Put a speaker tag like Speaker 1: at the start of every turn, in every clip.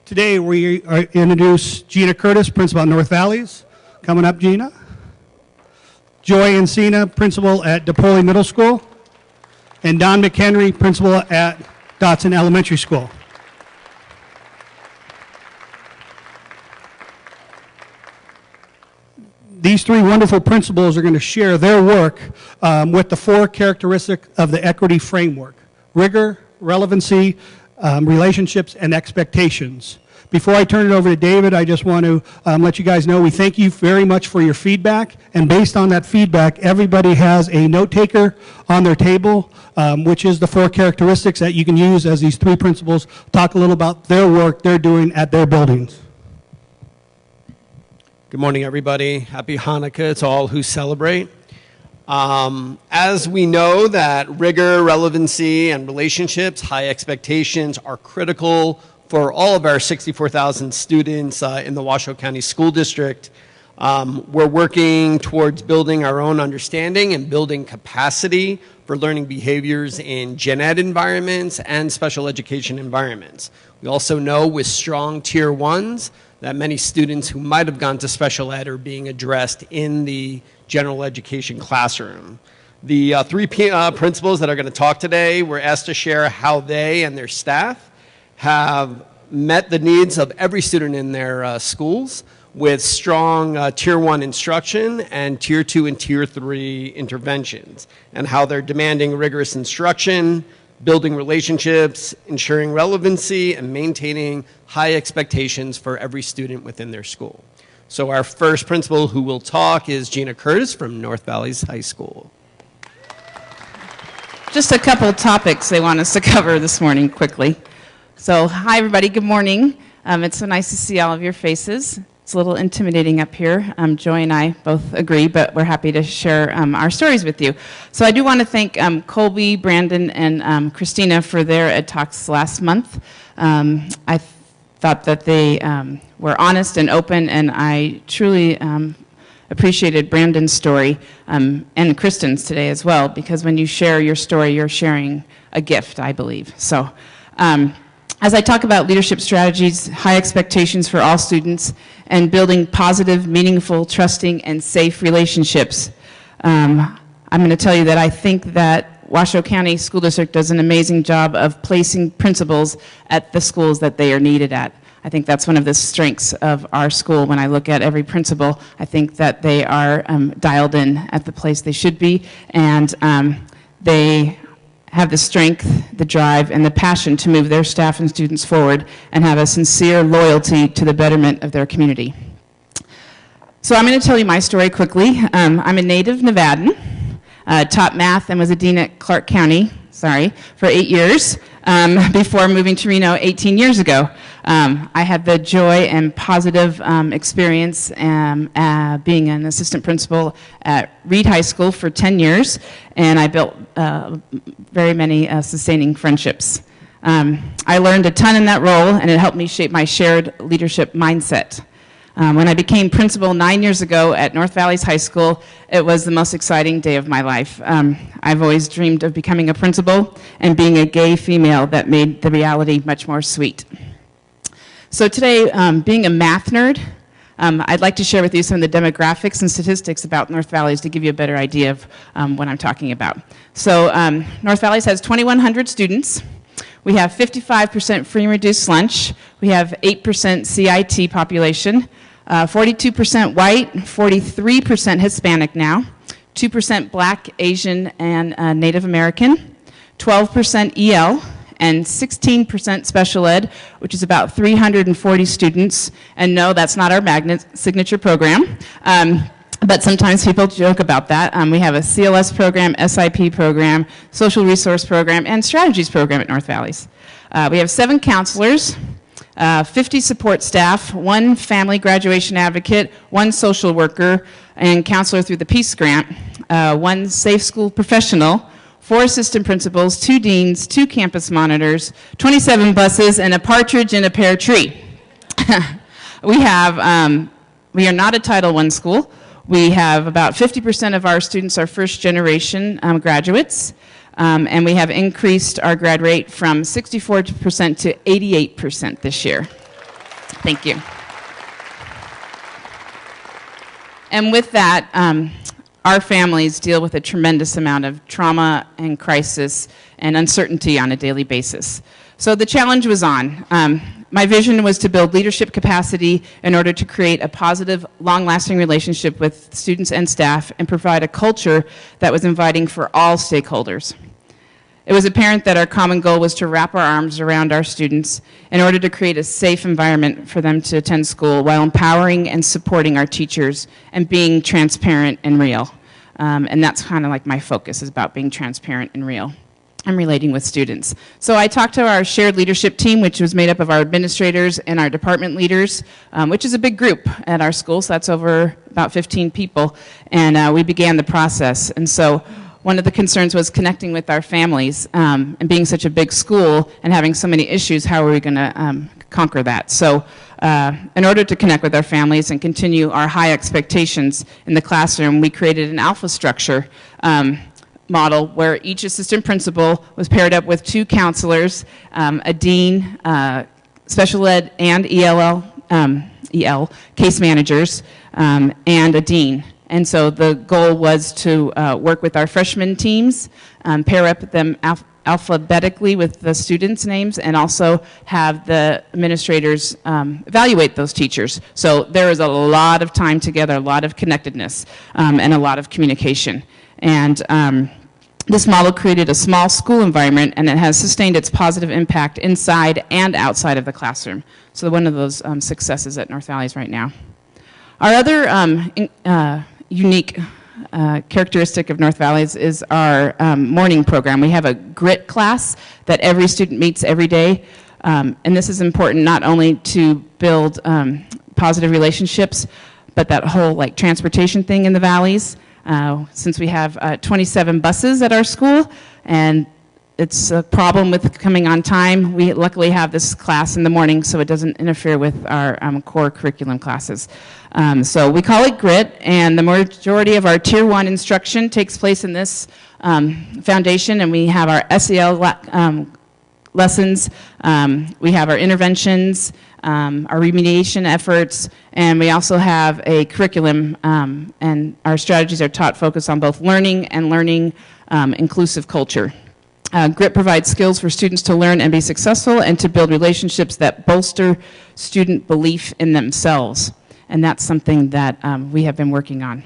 Speaker 1: Today we introduce Jeana Curtis, principal at North Valleys. Coming up, Jeana. Joy Encina, principal at DePoli Middle School. And Don McHenry, principal at Dotson Elementary School. These three wonderful principals are going to share their work with the four characteristics of the equity framework: rigor, relevancy, relationships, and expectations. Before I turn it over to David, I just want to let you guys know we thank you very much for your feedback. And based on that feedback, everybody has a note taker on their table, which is the four characteristics that you can use as these three principals talk a little about their work they're doing at their buildings.
Speaker 2: Good morning, everybody. Happy Hanukkah to all who celebrate. As we know that rigor, relevancy, and relationships, high expectations are critical for all of our 64,000 students in the Washoe County School District. We're working towards building our own understanding and building capacity for learning behaviors in gen ed environments and special education environments. We also know with strong tier ones that many students who might have gone to special ed are being addressed in the general education classroom. The three principals that are going to talk today were asked to share how they and their staff have met the needs of every student in their schools with strong tier one instruction and tier two and tier three interventions, and how they're demanding rigorous instruction, building relationships, ensuring relevancy, and maintaining high expectations for every student within their school. So our first principal who will talk is Jeana Curtis from North Valleys High School.
Speaker 3: Just a couple topics they want us to cover this morning quickly. So hi everybody, good morning. It's so nice to see all of your faces. It's a little intimidating up here. Joy and I both agree, but we're happy to share our stories with you. So I do want to thank Colby, Brandon, and Christina for their Ed Talks last month. I thought that they were honest and open, and I truly appreciated Brandon's story and Kristen's today as well, because when you share your story, you're sharing a gift, I believe. So as I talk about leadership strategies, high expectations for all students, and building positive, meaningful, trusting, and safe relationships, I'm going to tell you that I think that Washoe County School District does an amazing job of placing principals at the schools that they are needed at. I think that's one of the strengths of our school. When I look at every principal, I think that they are dialed in at the place they should be, and they have the strength, the drive, and the passion to move their staff and students forward and have a sincere loyalty to the betterment of their community. So I'm going to tell you my story quickly. I'm a native Nevadan, taught math and was a dean at Clark County, for 8 years before moving to Reno 18 years ago. I had the joy and positive experience being an assistant principal at Reed High School for 10 years, and I built very many sustaining friendships. I learned a ton in that role, and it helped me shape my shared leadership mindset. When I became principal 9 years ago at North Valleys High School, it was the most exciting day of my life. I've always dreamed of becoming a principal and being a gay female that made the reality much more sweet. So today, being a math nerd, I'd like to share with you some of the demographics and statistics about North Valleys to give you a better idea of what I'm talking about. So North Valleys has 2,100 students. We have 55% free and reduced lunch. We have 8% CIT population, 42% white, 43% Hispanic now, 2% Black, Asian, and Native American, 12% EL, and 16% special ed, which is about 340 students. And no, that's not our magnet signature program, but sometimes people joke about that. We have a CLS program, SIP program, social resource program, and strategies program at North Valleys. We have 7 counselors, 50 support staff, 1 family graduation advocate, 1 social worker and counselor through the Peace Grant, 1 safe school professional, 4 assistant principals, 2 deans, 2 campus monitors, 27 buses, and a partridge in a pear tree. We are not a Title I school. We have about 50% of our students are first generation graduates, and we have increased our grad rate from 64% to 88% this year. Thank you. And with that, our families deal with a tremendous amount of trauma and crisis and uncertainty on a daily basis. So the challenge was on. My vision was to build leadership capacity in order to create a positive, long-lasting relationship with students and staff and provide a culture that was inviting for all stakeholders. It was apparent that our common goal was to wrap our arms around our students in order to create a safe environment for them to attend school while empowering and supporting our teachers and being transparent and real. And that's kind of like my focus, is about being transparent and real. I'm relating with students. So I talked to our shared leadership team, which was made up of our administrators and our department leaders, which is a big group at our school, so that's over about 15 people, and we began the process. And so one of the concerns was connecting with our families, and being such a big school and having so many issues, how are we going to conquer that? So in order to connect with our families and continue our high expectations in the classroom, we created an alpha structure model where each assistant principal was paired up with 2 counselors, a dean, special ed and EL case managers, and a dean. And so the goal was to work with our freshman teams, pair up them alphabetically with the students' names, and also have the administrators evaluate those teachers. So there is a lot of time together, a lot of connectedness, and a lot of communication. And this model created a small school environment, and it has sustained its positive impact inside and outside of the classroom. So one of those successes at North Valley's right now. Our other unique characteristic of North Valley's is our morning program. We have a grit class that every student meets every day, and this is important not only to build positive relationships, but that whole like transportation thing in the valleys. Since we have 27 buses at our school, and it's a problem with coming on time, we luckily have this class in the morning so it doesn't interfere with our core curriculum classes. So we call it GRIT, and the majority of our Tier 1 instruction takes place in this foundation, and we have our SEL lessons, we have our interventions, our remediation efforts, and we also have a curriculum, and our strategies are taught focus on both learning and learning inclusive culture. GRIT provides skills for students to learn and be successful and to build relationships that bolster student belief in themselves, and that's something that we have been working on.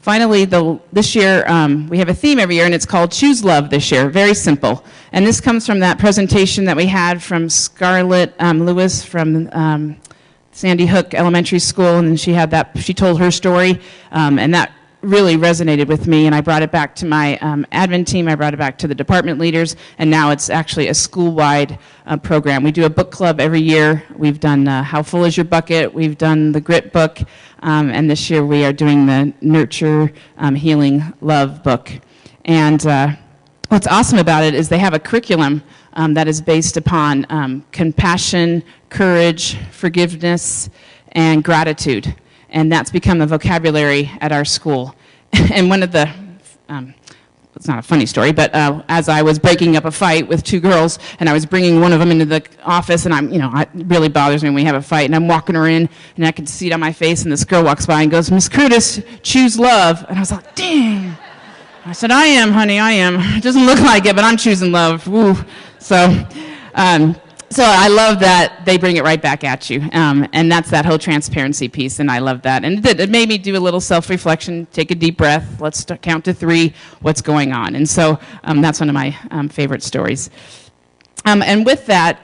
Speaker 3: Finally, this year, we have a theme every year, and it's called Choose Love this year. Very simple. And this comes from that presentation that we had from Scarlett Lewis from Sandy Hook Elementary School, and she told her story, and that really resonated with me, and I brought it back to my admin team, I brought it back to the department leaders, and now it's actually a school-wide program. We do a book club every year. We've done How Full Is Your Bucket? We've done the Grit book, and this year we are doing the Nurture, Healing, Love book. And what's awesome about it is they have a curriculum that is based upon compassion, courage, forgiveness, and gratitude. And that's become a vocabulary at our school. And one of the, it's not a funny story, but as I was breaking up a fight with 2 girls, and I was bringing one of them into the office, and it really bothers me when we have a fight, and I'm walking her in, and I can see it on my face, and this girl walks by and goes, "Miss Curtis, choose love." And I was like, dang. I said, "I am, honey, I am. It doesn't look like it, but I'm choosing love." Woo. So I love that they bring it right back at you, and that's that whole transparency piece, and I love that. And it made me do a little self-reflection, take a deep breath, let's count to 3, what's going on. And so that's one of my favorite stories. And with that,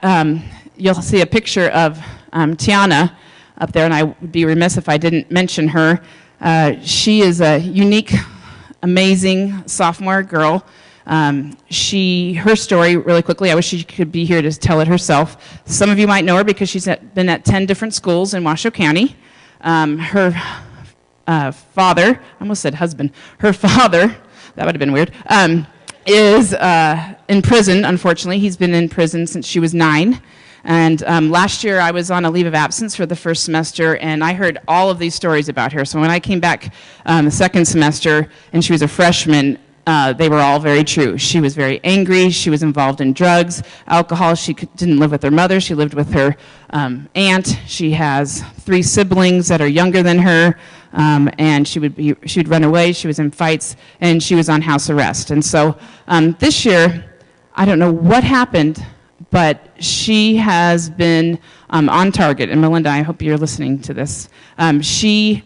Speaker 3: you'll see a picture of Tiana up there, and I would be remiss if I didn't mention her. She is a unique, amazing sophomore girl. Her story, really quickly, I wish she could be here to tell it herself. Some of you might know her because she's been at 10 different schools in Washoe County. Her father, I almost said husband, her father, that would have been weird, is in prison, unfortunately. He's been in prison since she was 9. And last year I was on a leave of absence for the first semester, and I heard all of these stories about her. So when I came back the second semester and she was a freshman, they were all very true. She was very angry. She was involved in drugs, alcohol. She didn't live with her mother. She lived with her aunt. She has 3 siblings that are younger than her, and she would run away. She was in fights, and she was on house arrest. And so this year, I don't know what happened, but she has been on target. And Melinda, I hope you're listening to this. She's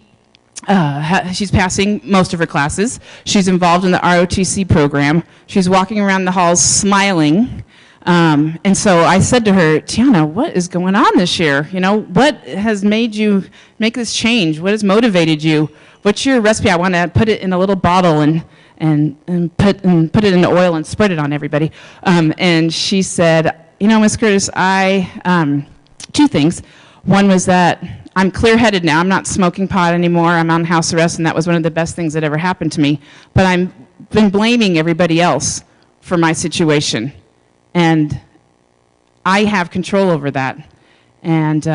Speaker 3: passing most of her classes. She's involved in the ROTC program. She's walking around the halls smiling. And so I said to her, Jeana, what is going on this year? You know, what has made you make this change? What has motivated you? What's your recipe? I want to put it in a little bottle and put it in oil and spread it on everybody. And she said, you know, Miss Curtis, 2 things. One was that I'm clear-headed now. I'm not smoking pot anymore. I'm on house arrest, and that was one of the best things that ever happened to me. But I've been blaming everybody else for my situation, and I have control over that. And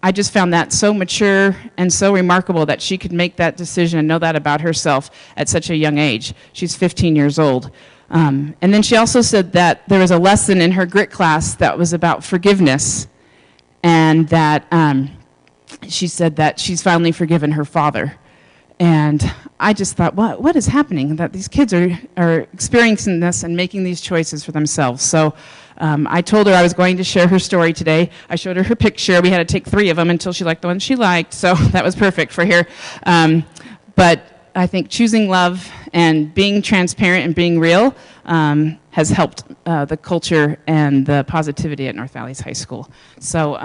Speaker 3: I just found that so mature and so remarkable that she could make that decision and know that about herself at such a young age. She's 15 years old. And then she also said that there was a lesson in her grit class that was about forgiveness, and that she said that she's finally forgiven her father. And I just thought, what is happening? That these kids are experiencing this and making these choices for themselves. So I told her I was going to share her story today. I showed her picture. We had to take 3 of them until she liked the one she liked. So that was perfect for her. But I think choosing love and being transparent and being real has helped the culture and the positivity at North Valleys High School. So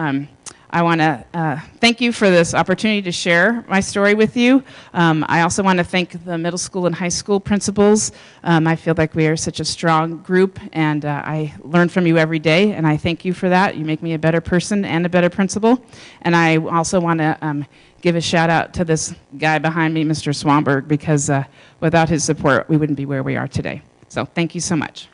Speaker 3: I want to thank you for this opportunity to share my story with you. I also want to thank the middle school and high school principals. I feel like we are such a strong group, and I learn from you every day, and I thank you for that. You make me a better person and a better principal. And I also want to give a shout out to this guy behind me, Mr. Swanberg, because without his support, we wouldn't be where we are today. So thank you so much.